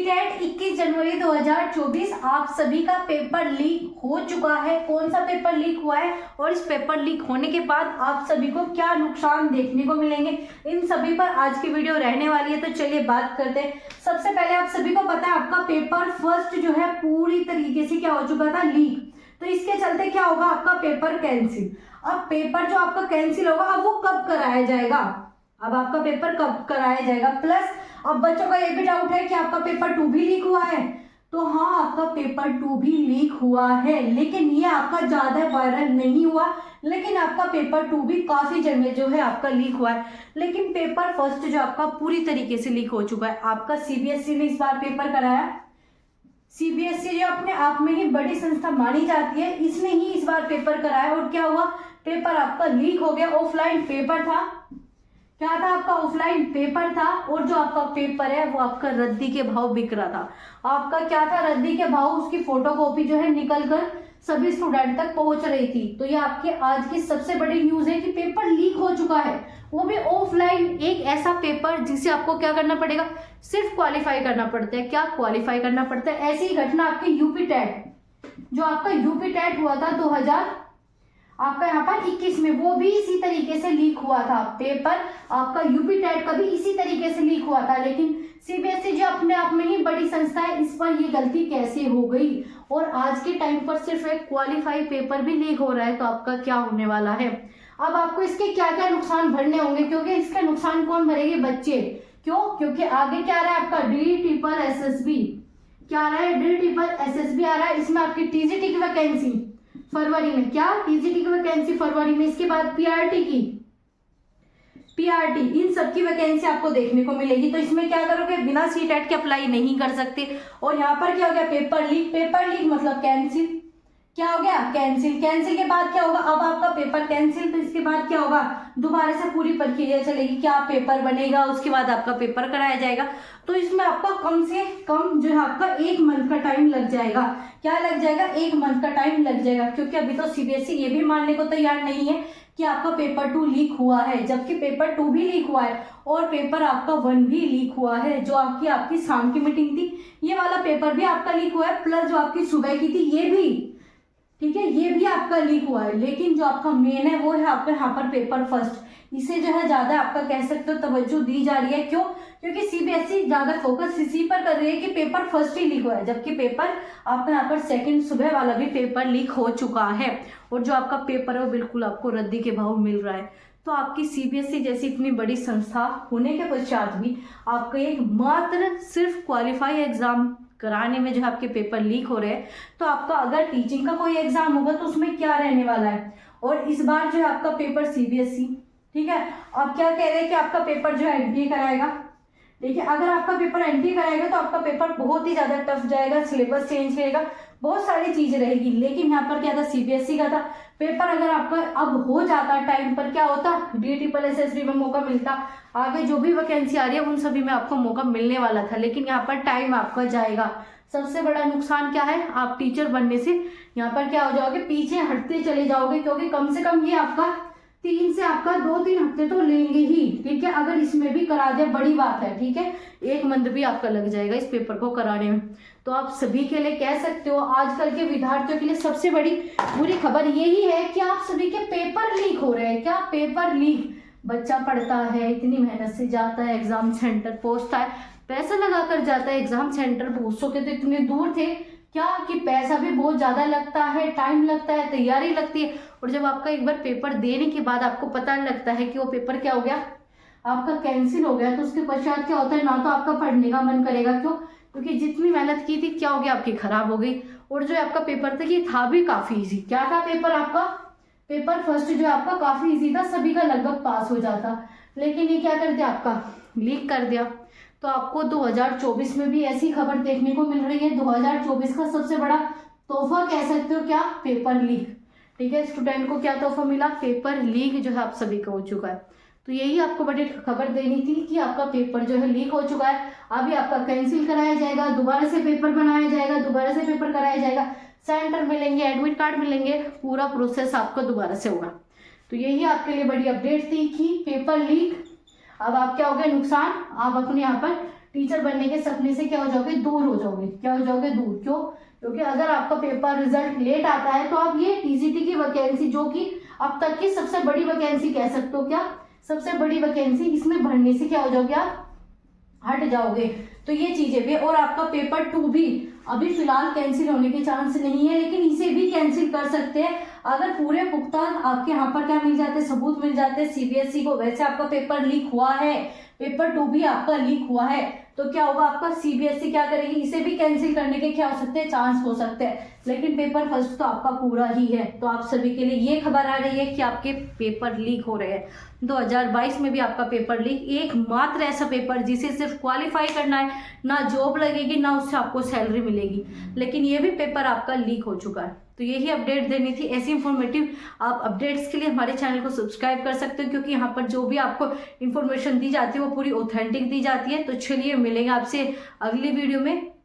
TET 21 जनवरी 2024 आप सभी का पेपर लीक हो चुका है। कौन सा पेपर लीक हुआ है और इस पेपर लीक होने के बाद आप सभी को क्या नुकसान देखने को मिलेंगे, इन सभी पर आज की वीडियो रहने वाली है। तो चलिए बात करते हैं। सबसे पहले आप सभी को पता है आपका पेपर फर्स्ट जो है पूरी तरीके से क्या हो चुका था, लीक। तो इसके चलते क्या होगा, आपका पेपर कैंसिल। अब पेपर जो आपका कैंसिल होगा अब वो कब कराया जाएगा, अब आपका पेपर कब कराया जाएगा। प्लस अब बच्चों का ये भी डाउट है कि आपका पेपर 2 भी लीक हुआ है। तो हाँ, आपका पेपर 2 भी लीक हुआ है, लेकिन ये आपका ज्यादा वायरल नहीं हुआ, लेकिन आपका पेपर 2 भी काफी जगह जो है आपका लीक हुआ है। लेकिन पेपर फर्स्ट जो आपका पूरी तरीके से लीक हो चुका है। आपका सीबीएसई ने इस बार पेपर कराया। सीबीएसई जो अपने आप में ही बड़ी संस्था मानी जाती है, इसने ही इस बार पेपर कराया। और क्या हुआ, पेपर आपका लीक हो गया। ऑफलाइन पेपर था, क्या था आपका, ऑफलाइन पेपर था। और जो आपका पेपर है वो आपका रद्दी के भाव बिक रहा था। आपका क्या था, रद्दी के भाव, उसकी फोटोकॉपी जो है निकल कर सभी स्टूडेंट तक पहुंच रही थी। तो ये आपके आज की सबसे बड़ी न्यूज है कि पेपर लीक हो चुका है, वो भी ऑफलाइन। एक ऐसा पेपर जिसे आपको क्या करना पड़ेगा, सिर्फ क्वालिफाई करना पड़ता है। क्या क्वालिफाई करना पड़ता है। ऐसी ही घटना आपकी यूपी टेट, जो आपका यूपी टेट हुआ था 2021 में, वो भी इसी तरीके से लीक हुआ था। पेपर आपका यूपी टेट का भी इसी तरीके से लीक हुआ था। लेकिन सीबीएसई जो अपने आप में ही बड़ी संस्था है, इस पर ये गलती कैसे हो गई। और आज के टाइम पर सिर्फ एक क्वालिफाई पेपर भी लीक हो रहा है, तो आपका क्या होने वाला है। अब आपको इसके क्या क्या नुकसान भरने होंगे, क्योंकि इसका नुकसान कौन भरेंगे, बच्चे। क्यों, क्योंकि आगे क्या आ रहा है आपका DSSB, क्या आ रहा है, DSSB आ रहा है। इसमें आपकी टीजीटी की वैकेंसी फरवरी में, क्या टीजीटी की वैकेंसी फरवरी में। इसके बाद पीआरटी इन सब की वैकेंसी आपको देखने को मिलेगी। तो इसमें क्या करोगे, बिना सीटेट के अप्लाई नहीं कर सकते। और यहाँ पर क्या हो गया, पेपर लीक मतलब कैंसिल। क्या हो गया, कैंसिल। कैंसिल के बाद क्या होगा, अब आपका पेपर कैंसिल, तो इसके बाद क्या होगा, दोबारा से पूरी प्रक्रिया चलेगी। क्या पेपर बनेगा, उसके बाद आपका पेपर कराया जाएगा। तो इसमें आपका कम से कम जो है आपका 1 मंथ का टाइम लग जाएगा। क्या लग जाएगा, 1 मंथ का टाइम लग जाएगा। क्योंकि अभी तो सीबीएसई ये भी मानने को तैयार नहीं है कि आपका पेपर 2 लीक हुआ है, जबकि पेपर 2 भी लीक हुआ है और पेपर आपका 1 भी लीक हुआ है। जो आपकी शाम की मीटिंग थी, ये वाला पेपर भी आपका लीक हुआ है। प्लस जो आपकी सुबह की थी, ये भी, ठीक है, ये भी आपका लीक हुआ है। लेकिन जो आपका मेन है वो है आपका यहाँ पर पेपर फर्स्ट। इसे जो है ज्यादा आपका कह सकते हो तवज्जो दी जा रही है। क्यों, क्योंकि सीबीएसई ज्यादा फोकस इसी पर कर रही है कि पेपर फर्स्ट ही लीक हुआ है, जबकि पेपर आपका यहाँ पर सेकंड सुबह वाला भी पेपर लीक हो चुका है। और जो आपका पेपर है वो बिल्कुल आपको रद्दी के भाव मिल रहा है। तो आपकी सीबीएसई जैसी इतनी बड़ी संस्था होने के पश्चात भी आपका एक मात्र सिर्फ क्वालिफाई एग्जाम कराने में जो है आपके पेपर लीक हो रहे हैं। तो आपका अगर टीचिंग का कोई एग्जाम होगा तो उसमें क्या रहने वाला है। और इस बार जो है आपका पेपर सीबीएसई, ठीक है, अब क्या कह रहे हैं कि आपका पेपर जो है एनटीए कराएगा। देखिए, अगर आपका पेपर एनटीए कराएगा तो आपका पेपर बहुत ही ज्यादा टफ जाएगा, सिलेबस चेंज करेगा, बहुत सारी चीजें रहेगी। लेकिन यहाँ पर क्या था, सीबीएसई का था पेपर। अगर आपका अब हो जाता टाइम पर, क्या होता, DSSB में मौका मिलता, आगे जो भी वैकेंसी आ रही है उन सभी में आपको मौका मिलने वाला था। लेकिन यहाँ पर टाइम आपका जाएगा। सबसे बड़ा नुकसान क्या है, आप टीचर बनने से यहाँ पर क्या हो जाओगे, पीछे हटते चले जाओगे। क्योंकि कम से कम ये आपका 3 से आपका 2-3 हफ्ते तो लेंगे ही, ठीक है। अगर इसमें भी करा दिया बड़ी बात है, ठीक है, 1 मंथ भी आपका लग जाएगा इस पेपर को कराने में। तो आप सभी के लिए कह सकते हो, आजकल के विद्यार्थियों के लिए सबसे बड़ी बुरी खबर यही है कि आप सभी के पेपर लीक हो रहे हैं। क्या, पेपर लीक। बच्चा पढ़ता है, इतनी मेहनत से जाता है, एग्जाम सेंटर पहुंचता है, पैसा लगा कर जाता है एग्जाम सेंटर। पहुंचो के तो इतने दूर थे, क्या कि पैसा भी बहुत ज्यादा लगता है, टाइम लगता है, तैयारी लगती है। और जब आपका एक बार पेपर देने के बाद आपको पता लगता है कि वो पेपर क्या हो गया, आपका कैंसिल हो गया, तो उसके पश्चात क्या होता है, ना तो आपका पढ़ने का मन करेगा। क्यों, क्योंकि जितनी मेहनत की थी क्या हो गया, आपकी खराब हो गई। और जो आपका पेपर था ये था भी काफी इजी। क्या था पेपर आपका, पेपर फर्स्ट जो आपका काफी इजी था, सभी का लगभग पास हो जाता। लेकिन ये क्या कर दिया, आपका लीक कर दिया। तो आपको 2024 में भी ऐसी खबर देखने को मिल रही है। 2024 का सबसे बड़ा तोहफा कह सकते हो, क्या, पेपर लीक, ठीक है। स्टूडेंट को क्या तोहफा मिला, पेपर लीक जो है आप सभी का हो चुका है। तो यही आपको बड़ी खबर देनी थी कि आपका पेपर जो है लीक हो चुका है। अभी आपका कैंसिल कराया जाएगा, दोबारा से पेपर बनाया जाएगा, दोबारा से पेपर कराया जाएगा, सेंटर मिलेंगे, एडमिट कार्ड मिलेंगे, पूरा प्रोसेस आपको दोबारा से होगा। तो यही आपके लिए बड़ी अपडेट थी कि पेपर लीक। अब आप क्या हो गए, नुकसान, आप अपने यहाँ पर टीचर बनने के सपने से क्या हो जाओगे, दूर हो जाओगे। क्या हो जाओगे, दूर। क्यों? क्योंकि अगर आपका पेपर रिजल्ट लेट आता है तो आप ये टीजीटी की वैकेंसी, जो कि अब तक की सबसे बड़ी वैकेंसी कह सकते हो, क्या सबसे बड़ी वैकेंसी, इसमें भरने से क्या हो जाओगे, आप हट जाओगे। तो ये चीजें भी, और आपका पेपर 2 भी अभी फिलहाल कैंसिल होने के चांस नहीं है, लेकिन इसे भी कैंसिल कर सकते हैं अगर पूरे पुख्ता आपके यहाँ पर क्या मिल जाते, सबूत मिल जाते सीबीएसई को। वैसे आपका पेपर लीक हुआ है, पेपर 2 भी आपका लीक हुआ है, तो क्या होगा, आपका सीबीएसई क्या करेगी, इसे भी कैंसिल करने के क्या हो सकते हैं, चांस हो सकते हैं। लेकिन पेपर फर्स्ट तो आपका पूरा ही है। तो आप सभी के लिए ये खबर आ रही है कि आपके पेपर लीक हो रहे हैं। 2022 में भी आपका पेपर लीक, एकमात्र ऐसा पेपर जिसे सिर्फ क्वालिफाई करना है, ना जॉब लगेगी ना उससे आपको सैलरी मिलेगी, लेकिन ये भी पेपर आपका लीक हो चुका है। तो यही अपडेट देनी थी। ऐसी इंफॉर्मेटिव आप अपडेट्स के लिए हमारे चैनल को सब्सक्राइब कर सकते हो, क्योंकि यहाँ पर जो भी आपको इन्फॉर्मेशन दी जाती है वो पूरी ऑथेंटिक दी जाती है। तो चलिए मिलेंगे आपसे अगली वीडियो में।